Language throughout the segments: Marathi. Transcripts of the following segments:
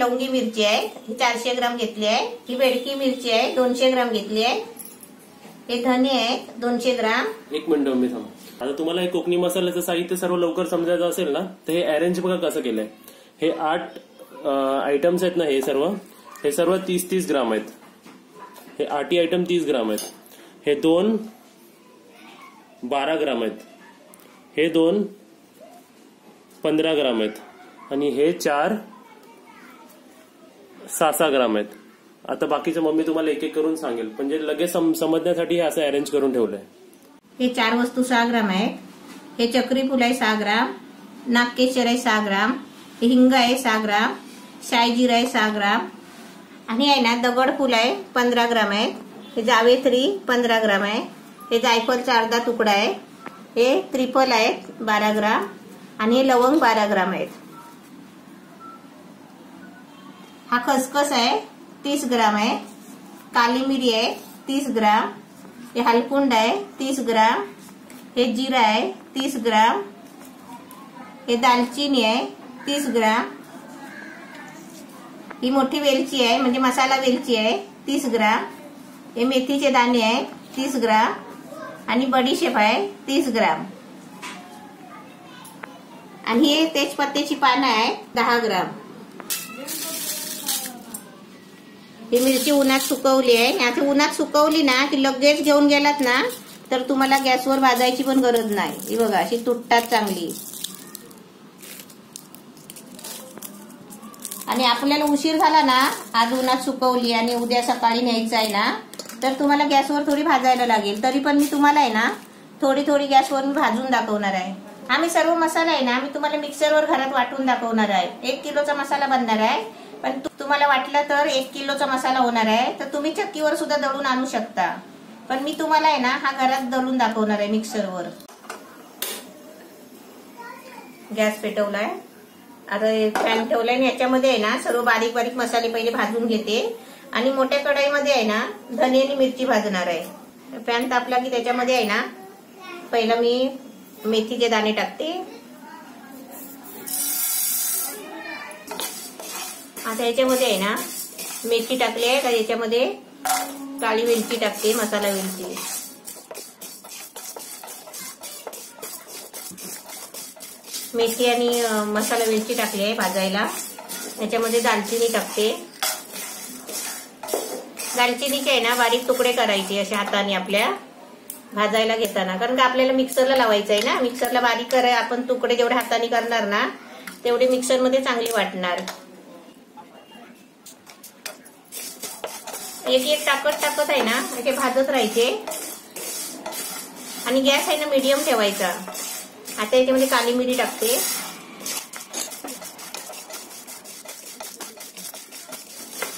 लवंगी मिरची आहे, ही 400 ग्राम घेतली आहे. ही बेडकी मिरची आहे, 200 ग्राम घेतली आहे. हे धने आहेत 200 ग्राम. एक मिनिट मम्मी थांब. आता तुम्हाला हे कोकणी मसाल्याचं साहित्य सर्व लवकर समजायचं असेल ना, तर हे अरेंज बघा कसं केलंय. हे 8 आयटम्स आहेत ना, हे सर्व 30-30 ग्राम आहेत. हे 8 आयटम 30 ग्राम आहेत. हे 2 12 ग्राम आहेत. हे 2 15 ग्राम आहेत. आणि हे 4 6 ग्राम आहेत. आता बाकीचं मम्मी तुम्हाला एक एक करून सांगेल, म्हणजे लगेच समजण्यासाठी हे असं अरेंज करून ठेवलंय. हे 4 वस्तू 6 ग्राम आहेत. हे चक्री फूल आहे 6 ग्राम, नागकेशर आहे 6 ग्राम, हे हिंग आहे 6 ग्राम, शायजीर आहे 6 ग्राम, आणि आहे ना दगड फूल आहे 15 ग्राम आहे. हे जावेत्री 15 ग्राम आहे. हे जायफळचा अर्धा तुकडा आहे. हे त्रिफल आहेत 12 ग्राम, आणि हे लवंग 12 ग्राम आहेत. हा खसखस आहे 30 ग्राम आहे. काली मिरी आहे 30 ग्राम. हे हलकुंड आहे 30 ग्राम. हे जिरा आहे 30 ग्राम. हे दालचिनी आहे 30 ग्राम. ही मोठी वेलची आहे, म्हणजे मसाला वेलची आहे 30 ग्राम. हे मेथीचे दाणे आहे 30 ग्राम, आणि बडीशेप आहे 30 ग्राम. आणि हे तेजपत्त्याची पानं आहे 10 ग्राम. ही मिरची उन्हात सुकवली आहे. आता उन्हात सुकवली ना की लगेच घेऊन गेलात ना तर तुम्हाला गॅसवर भाजायची पण गरज नाही. ही बघा अशी तुटतात चांगली. आणि आपल्याला उशीर झाला ना, आज उन्हात सुकवली आणि उद्या सकाळी न्यायचं आहे ना, तर तुम्हाला गॅसवर थोडी भाजायला लागेल. तरी पण मी तुम्हाला आहे ना थोडी थोडी गॅसवर मी भाजून दाखवणार आहे. आम्ही सर्व मसाला आहे ना मी तुम्हाला मिक्सरवर घरात वाटून दाखवणार आहे. 1 किलोचा मसाला बनणार आहे. पण तुम्हाला वाटलं तर 1 किलोचा मसाला होणार आहे तर तुम्ही चक्कीवर सुद्धा दळून आणू शकता. पण मी तुम्हाला आहे ना हा घरात दळून दाखवणार आहे मिक्सरवर. गॅस पेटवलाय. आता पॅन ठेवलाय आणि याच्यामध्ये आहे ना सर्व बारीक बारीक मसाले पहिले भाजून घेते. आणि मोठ्या कढईमध्ये आहे ना धने आणि मिरची भाजणार आहे. पॅन तापला की त्याच्यामध्ये आहे ना पहिला मी मेथीचे दाणे टाकते. आता याच्यामध्ये आहे ना मेथी टाकली आहे तर याच्यामध्ये काळी वेलची टाकते, मसाला वेलची. मेथी आणि मसाला वेलची टाकली आहे भाजायला. याच्यामध्ये दालचिनी टाकते. दालचिनीचे आहे ना बारीक तुकडे करायचे अशा हाताने आपल्या भाजायला घेताना, कारण का आपल्याला मिक्सरला लावायचं आहे ना. मिक्सरला बारीक कराय आपण तुकडे जेवढे हाताने करणार ना तेवढे मिक्सरमध्ये चांगले वाटणार. एक एक टाकत आहे ना ते भाजत राहायचे. आणि गॅस आहे ना मीडियम ठेवायचा. आता याच्यामध्ये काली मिरी टाकते.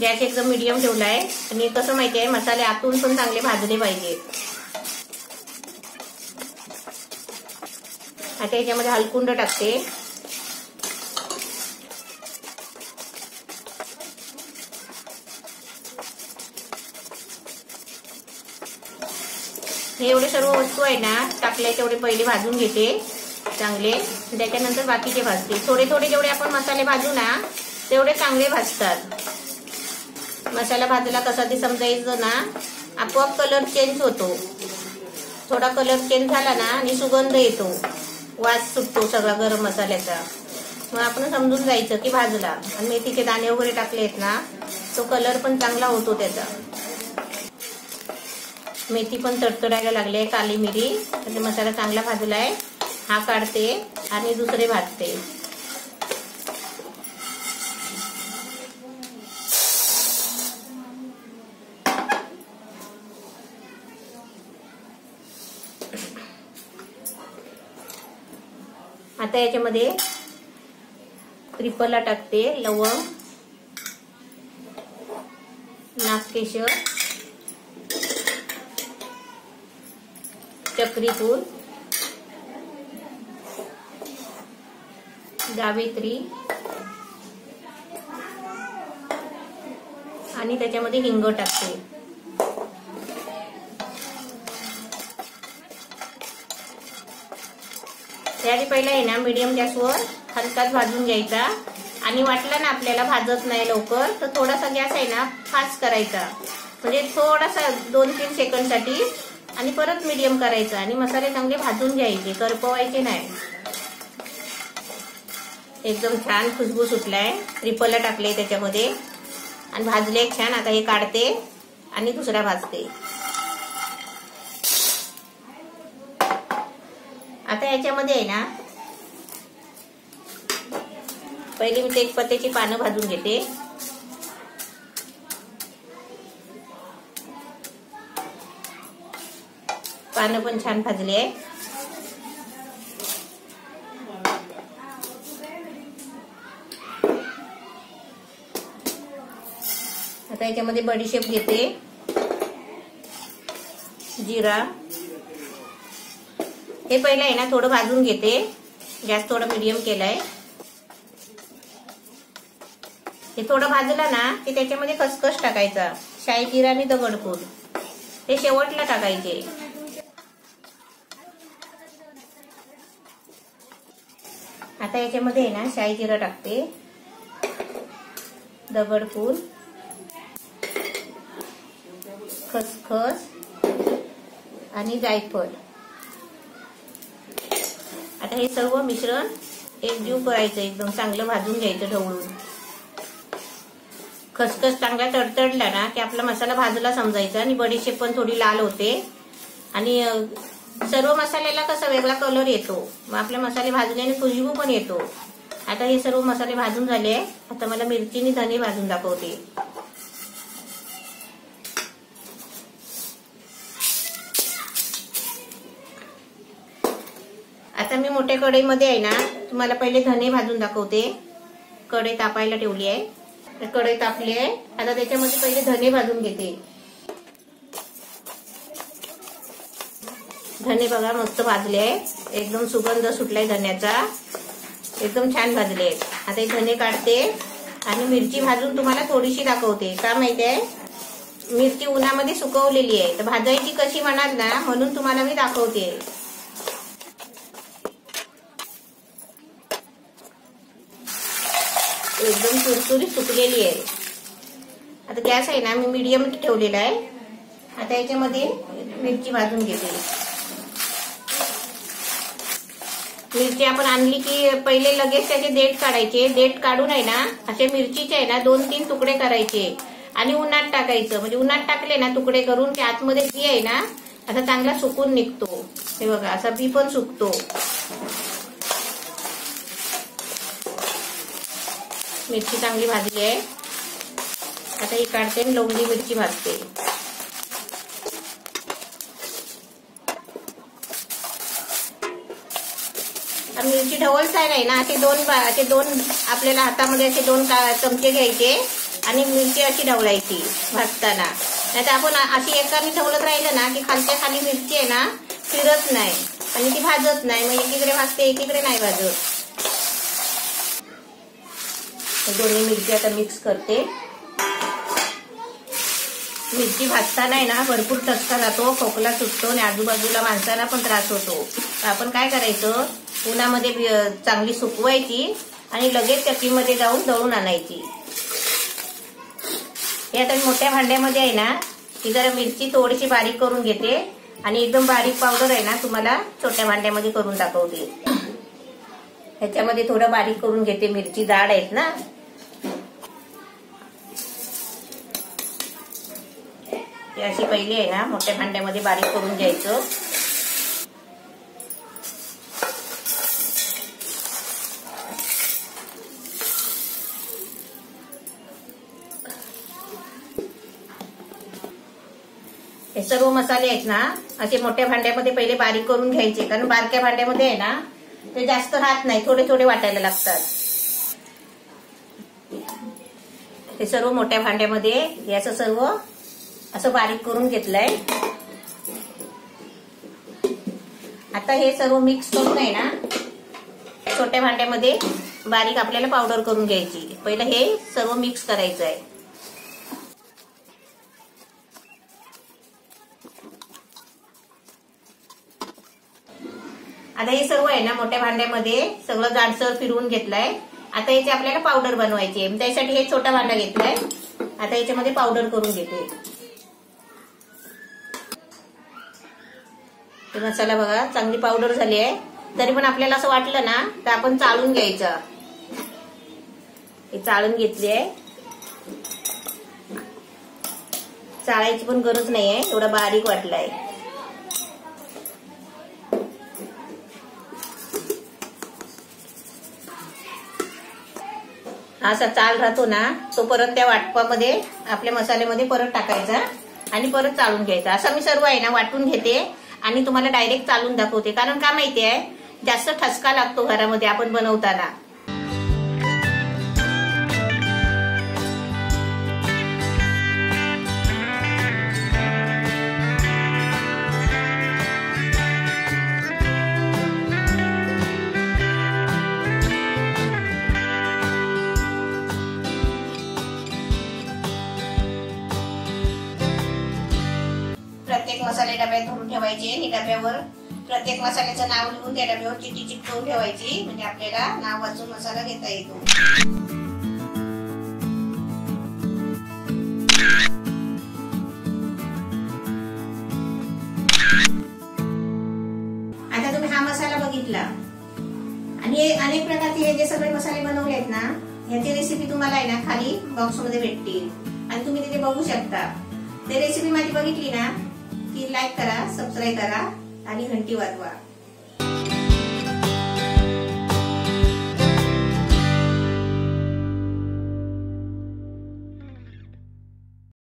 गॅस एकदम मीडियम ठेवलाय. आणि कसं माहिती आहे मसाले आतून पण चांगले भाजले पाहिजे. आता याच्यामध्ये हलकुंड टाकते. हे एवढे सर्व वस्तू आहे ना टाकले तेवढे पहिले भाजून घेते चांगले. त्याच्यानंतर बाकीचे भाजते. थोडे थोडे जेवढे आपण मसाले भाजू ना तेवढे चांगले भाजतात. मसाला भाजला कसा ते समजायचं ना, आपोआप कलर चेंज होतो. थोडा कलर चेंज झाला ना आणि सुगंध येतो, वास सुटतो सगळा गरम मसाल्याचा. मग आपण समजून जायचं की भाजला. आणि मेथीचे दाणे वगैरे टाकले आहेत ना तो कलर पण चांगला होतो त्याचा. मेथी पण तडतडायला लागली आहे, काली मिरी. म्हणजे मसाला चांगला भाजलाय. हा काढते आणि दुसरे भाजते. आता याच्यामध्ये त्रिफला टाकते, लवंग, नागकेशर, चक्री फूल, जावित्री आणि त्याच्यामध्ये हिंग टाकते. त्याआधी पहिला आहे ना मीडियम गॅसवर हलकाच भाजून घ्यायचा. आणि वाटलं ना आपल्याला भाजत नाही लवकर, तर थोडासा गॅस आहे ना फास्ट करायचा, म्हणजे थोडासा 2-3 सेकंडसाठी, आणि परत मीडियम करायचा आणि मसाले चांगले भाजून घ्यायचे, करपवायचे नाही. एकदम छान खुशबू सुटलाय. त्रिफला टाकले त्याच्यामध्ये आणि भाजले छान. आता हे काढते आणि दुसरा भाजते. आता याच्यामध्ये आहे ना पहिली मी तेजपत्त्याची पानं भाजून घेते. पानं पण छान भाजली आहे. आता याच्यामध्ये बडीशेप घेते, जिरा. हे पहिलं आहे ना थोडं भाजून घेते. गॅस थोडा मीडियम केलाय. हे थोडं भाजलं ना की त्याच्यामध्ये खसखस टाकायचा, शाही जिरा आणि दगडफूल हे शेवटला टाकायचे. आता याच्यामध्ये आहे ना शाही जिरा टाकते, दगडफूल, खसखस आणि जायफळ. आता हे सर्व मिश्रण एकजीव करायचं, एकदम चांगलं भाजून घ्यायचं ढवळून. खसखस चांगला तडतडला ना की आपला मसाला भाजला समजायचा आणि बडीशेप पण थोडी लाल होते आणि सर्व मसाल्याला कसा वेगळा कलर येतो, मग आपले मसाले भाजल्याने खुशबू पण येतो. आता हे सर्व मसाले भाजून झाले. आता मला मिरची आणि धने भाजून दाखवते. आता मी मोठ्या कढईमध्ये आहे ना तुम्हाला पहिले धने भाजून दाखवते. कढई तापायला ठेवली आहे. कढई तापली आहे. आता त्याच्यामध्ये पहिले धने भाजून घेते. धने बघा मस्त भाजले आहे. एकदम सुगंध सुटलाय धन्याचा. एकदम छान भाजले आहेत. आता हे धने काढते आणि मिरची भाजून तुम्हाला थोडीशी दाखवते. का माहिती आहे, मिरची उन्हामध्ये सुकवलेली आहे, तर भाजायची कशी म्हणाल ना, म्हणून तुम्हाला मी दाखवते. एकदम चुरचुरी सुकलेली आहे. आता गॅस आहे ना मी मीडियम ठेवलेला आहे. आता याच्यामध्ये मिरची भाजून घेते. मिरची आपण आणली की पहिले लगेच त्याचे देठ काढायचे. देठ काढून आहे ना असे मिरचीचे आहे ना 2-3 तुकडे करायचे आणि उन्हात टाकायचं. म्हणजे उन्हात टाकले ना तुकडे करून की आतमध्ये बी आहे ना असा चांगला सुकून निघतो. हे बघा असा बी पण सुकतो. मिरची चांगली भाजली आहे. आता ही काढते आणि लवंगी मिरची भाजते. मिरची ढवळता नाही ना, असे दोन आपल्याला हातामध्ये असे 2 चमचे घ्यायचे आणि मिरची अशी ढवळायची भाजताना. नाही तर आपण अशी एकाने ढवळत राहिलं ना की खालच्या खाली मिरची आहे ना फिरत नाही आणि ती भाजत नाही. मग एकीकडे भाजते एकीकडे नाही भाजत. दोन्ही मिरची आता मिक्स करते. मिरची भाजताना आहे ना भरपूर ठसका जातो, खोकला सुटतो आणि आजूबाजूला माणसाला पण त्रास होतो. आपण काय करायचं, उन्हामध्ये चांगली सुकवायची आणि लगेच चक्कीमध्ये जाऊन दळून आणायची. हे आता मोठ्या भांड्यामध्ये आहे ना ही जरा मिरची थोडीशी बारीक करून घेते आणि एकदम बारीक पावडर आहे ना तुम्हाला छोट्या भांड्यामध्ये करून दाखवते. ह्याच्यामध्ये थोडं बारीक करून घेते. मिरची जाड आहेत ना. अशी पहिली आहे ना मोठ्या भांड्यामध्ये बारीक करून घ्यायचं. हे सर्व मसाले आहेत ना असे मोठ्या भांड्यामध्ये पहिले बारीक करून घ्यायचे, कारण बारक्या भांड्यामध्ये आहे ना ते जास्त राहत नाही, थोडे थोडे वाटायला लागतात. हे सर्व मोठ्या भांड्यामध्ये हे असं सर्व असं बारीक करून घेतलंय. आता हे सर्व मिक्स करून आहे ना छोट्या भांड्यामध्ये बारीक आपल्याला पावडर करून घ्यायची. पहिलं हे सर्व मिक्स करायचं आहे. आता हे सर्व आहे ना मोठ्या भांड्यामध्ये सगळं जाडसर फिरवून घेतलंय. आता याची आपल्याला पावडर बनवायची आहे. त्यासाठी हे छोटा भांडा घेतलाय. आता याच्यामध्ये पावडर करून घेते. मसाला बघा चांगली पावडर झाली आहे. तरी पण आपल्याला असं वाटलं ना तर आपण चाळून घ्यायचं. हे चाळून घेतली आहे. चाळायची पण गरज नाहीये, एवढा बारीक वाटलाय. असा चाल राहतो ना तो परत त्या वाटपामध्ये आपल्या मसाल्यामध्ये परत टाकायचा आणि परत चाळून घ्यायचा. असं मी सर्व आहे ना वाटून घेते आणि तुम्हाला डायरेक्ट चालून दाखवते. कारण का माहितीये जास्त ठसका लागतो घरामध्ये आपण बनवताना. प्रत्येक मसाले डब्यात भरून ठेवायचे आणि डब्यावर प्रत्येक मसाल्याचं नाव लिहून त्या डब्यावर चिठ्ठी चिकटवून ठेवायची. म्हणजे आपल्याला नाव वाचून मसाला घेता येतो. आता तुम्ही हा मसाला बघितला आणि अनेक प्रकारचे हे जे सगळे मसाले बनवले आहेत ना याची रेसिपी तुम्हाला आहे ना खाली बॉक्स मध्ये भेटतील आणि तुम्ही तिथे बघू शकता. ते रेसिपी माझी बघितली ना की लाईक करा, सबस्क्राईब करा आणि घंटी वाजवा.